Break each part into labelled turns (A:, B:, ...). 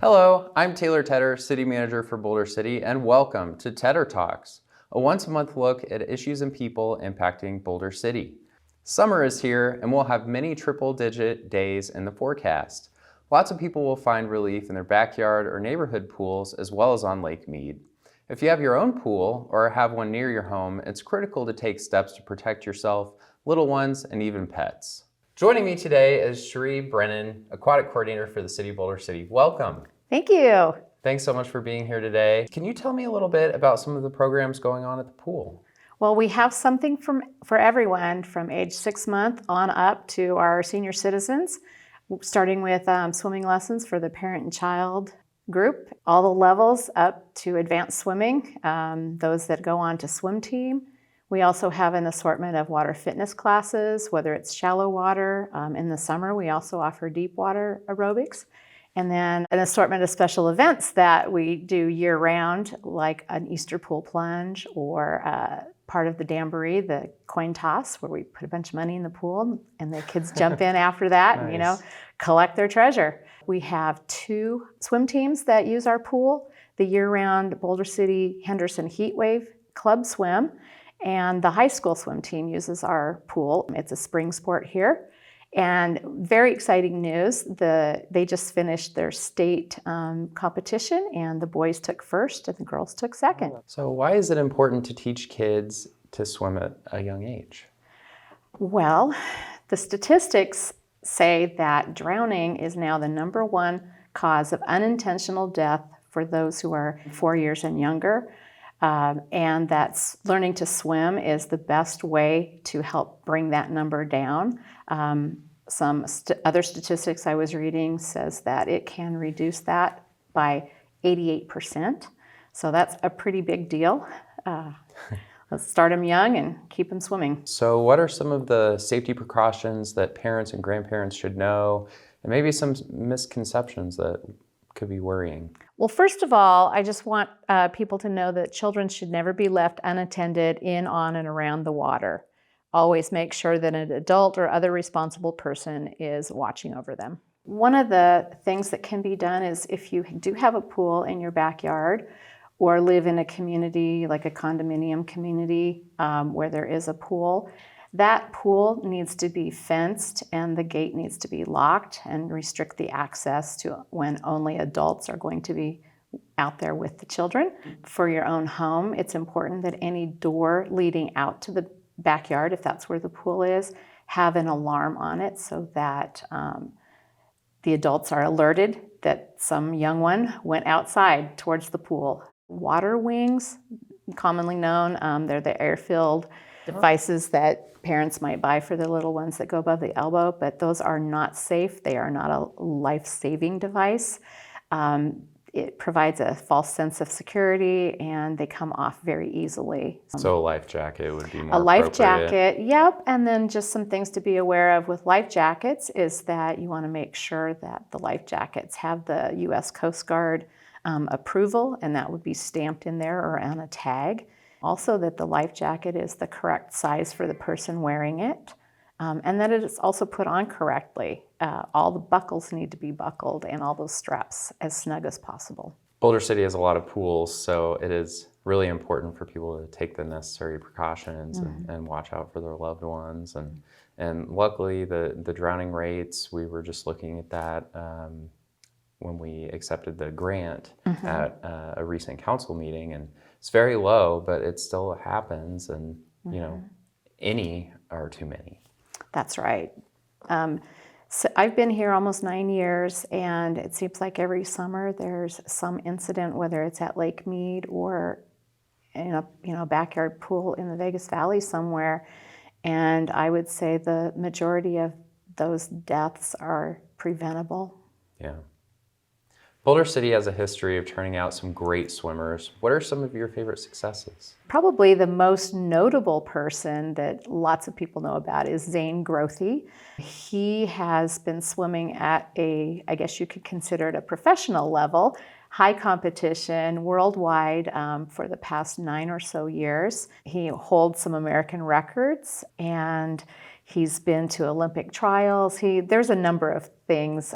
A: Hello, I'm Taylour Tedder, City Manager for Boulder City, and welcome to Tedder Talks, a once-a-month look at issues and people impacting Boulder City. Summer is here, and we'll have many triple-digit days in the forecast. Lots of people will find relief in their backyard or neighborhood pools, as well as on Lake Mead. If you have your own pool or have one near your home, it's critical to take steps to protect yourself, little ones, and even pets. Joining me today is Cheree Brennen, Aquatic Coordinator for the City of Boulder City. Welcome.
B: Thank you.
A: Thanks so much for being here today. Can you tell me a little bit about some of the programs going on at the pool?
B: Well, we have something for everyone from age 6 months on up to our senior citizens, starting with swimming lessons for the parent and child group, all the levels up to advanced swimming, those that go on to swim team. We also have an assortment of water fitness classes, whether it's shallow water. In the summer, we also offer deep water aerobics. And then an assortment of special events that we do year-round, like an Easter pool plunge or part of the Jamboree, the coin toss, where we put a bunch of money in the pool and the kids jump in after that
A: Nice.
B: and, collect their treasure. We have 2 swim teams that use our pool, the year-round Boulder City Henderson Heatwave Club Swim, and the high school swim team uses our pool. It's a spring sport here. And very exciting news, they just finished their state competition, and the boys took first and the girls took second.
A: So why is it important to teach kids to swim at a young age?
B: Well, the statistics say that drowning is now the #1 cause of unintentional death for those who are 4 years and younger. And that learning to swim is the best way to help bring that number down. Some other statistics I was reading says that it can reduce that by 88%. So that's a pretty big deal. Let's start them young and keep them swimming.
A: So what are some of the safety precautions that parents and grandparents should know, and maybe some misconceptions that could be worrying?
B: Well, first of all, I just want people to know that children should never be left unattended in, on, and around the water. Always make sure that an adult or other responsible person is watching over them. One of the things that can be done is if you do have a pool in your backyard or live in a community like a condominium community where there is a pool, that pool needs to be fenced and the gate needs to be locked and restrict the access to when only adults are going to be out there with the children. For your own home, it's important that any door leading out to the backyard, if that's where the pool is, have an alarm on it so that the adults are alerted that some young one went outside towards the pool. Water wings, commonly known, they're the air-filled devices that parents might buy for their little ones that go above the elbow, but those are not safe. They are not a life-saving device. It provides a false sense of security, and they come off very easily.
A: So a life jacket would be more
B: A life
A: appropriate.
B: jacket, yep. And then just some things to be aware of with life jackets is that you want to make sure that the life jackets have the U.S. Coast Guard approval, and that would be stamped in there or on a tag. Also that the life jacket is the correct size for the person wearing it, and that it is also put on correctly. All the buckles need to be buckled and all those straps as snug as possible.
A: Boulder City has a lot of pools, so it is really important for people to take the necessary precautions and watch out for their loved ones. And luckily, the drowning rates, we were just looking at that when we accepted the grant at a recent council meeting, and it's very low, but it still happens, and any are too many.
B: That's right. So I've been here almost 9 years, and it seems like every summer there's some incident, whether it's at Lake Mead or in a backyard pool in the Vegas Valley somewhere. And I would say the majority of those deaths are preventable.
A: Yeah. Boulder City has a history of turning out some great swimmers. What are some of your favorite successes?
B: Probably the most notable person that lots of people know about is Zane Grothe. He has been swimming at I guess you could consider it a professional level, high competition worldwide for the past 9 or so years. He holds some American records, and he's been to Olympic trials. There's a number of things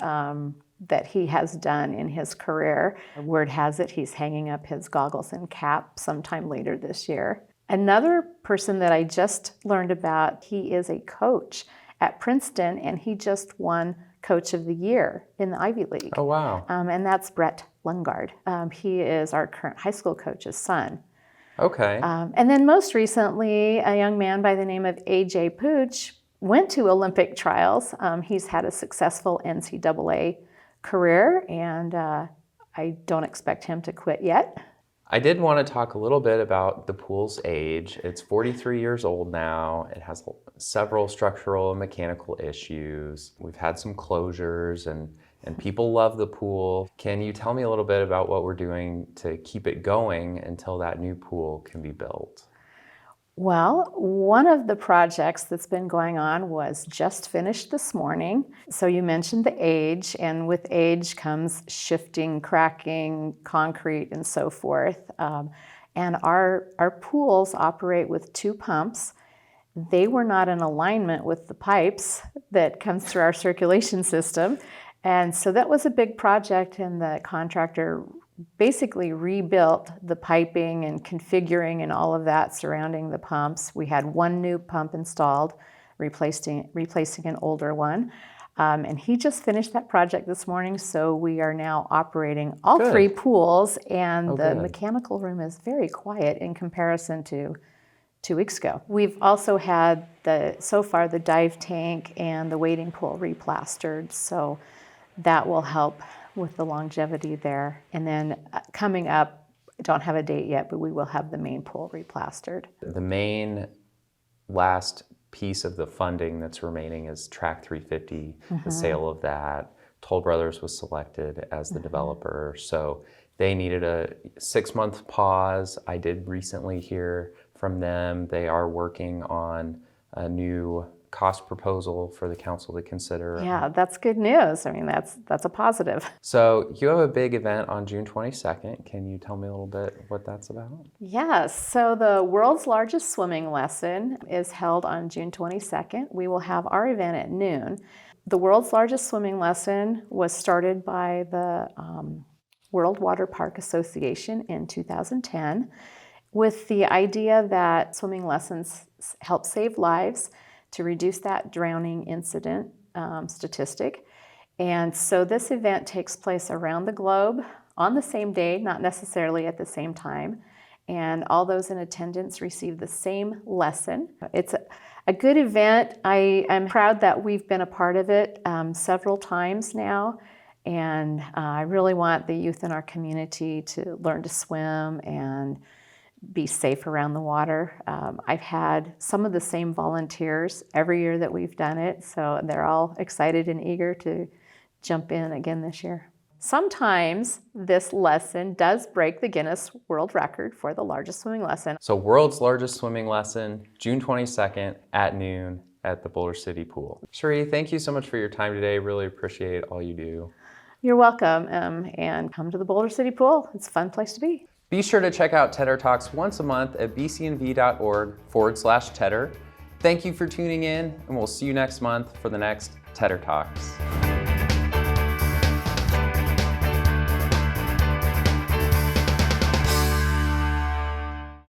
B: that he has done in his career. Word has it he's hanging up his goggles and cap sometime later this year. Another person that I just learned about, he is a coach at Princeton, and he just won Coach of the Year in the Ivy League.
A: Oh, wow.
B: And that's Brett Lungard. He is our current high school coach's son.
A: Okay.
B: And then most recently, a young man by the name of A.J. Pooch went to Olympic trials. He's had a successful NCAA career, and I don't expect him to quit yet.
A: I did want to talk a little bit about the pool's age. It's 43 years old now. It has several structural and mechanical issues. We've had some closures, and people love the pool. Can you tell me a little bit about what we're doing to keep it going until that new pool can be built?
B: Well, one of the projects that's been going on was just finished this morning. So you mentioned the age, and with age comes shifting, cracking, concrete, and so forth. And our pools operate with 2 pumps. They were not in alignment with the pipes that comes through our circulation system. And so that was a big project, and the contractor basically rebuilt the piping and configuring and all of that surrounding the pumps. We had 1 new pump installed, replacing an older one. And he just finished that project this morning, so we are now operating all
A: Good.
B: 3 pools, and the
A: Good.
B: mechanical room is very quiet in comparison to 2 weeks ago. We've also had so far the dive tank and the wading pool replastered, so that will help with the longevity there. And then coming up, I don't have a date yet, but we will have the main pool replastered.
A: The main last piece of the funding that's remaining is Track 350, the sale of that. Toll Brothers was selected as the developer, so they needed a 6-month pause. I did recently hear from them. They are working on a new cost proposal for the council to consider.
B: Yeah, that's good news. I mean, that's a positive.
A: So you have a big event on June 22nd. Can you tell me a little bit what that's about?
B: Yes, so the world's largest swimming lesson is held on June 22nd. We will have our event at noon. The world's largest swimming lesson was started by the World Water Park Association in 2010 with the idea that swimming lessons help save lives, to reduce that drowning incident statistic. And so this event takes place around the globe on the same day, not necessarily at the same time. And all those in attendance receive the same lesson. It's a good event. I'm proud that we've been a part of it several times now. And I really want the youth in our community to learn to swim and be safe around the water. I've had some of the same volunteers every year that we've done it, so they're all excited and eager to jump in again this year. Sometimes this lesson does break the Guinness World Record for the largest swimming lesson.
A: So world's largest swimming lesson, June 22nd at noon at the Boulder City Pool. Cheree, thank you so much for your time today. Really appreciate all you do.
B: You're welcome, and come to the Boulder City Pool. It's a fun place to be.
A: Be sure to check out Tedder Talks once a month at bcnv.org/Tedder. Thank you for tuning in, and we'll see you next month for the next Tedder Talks.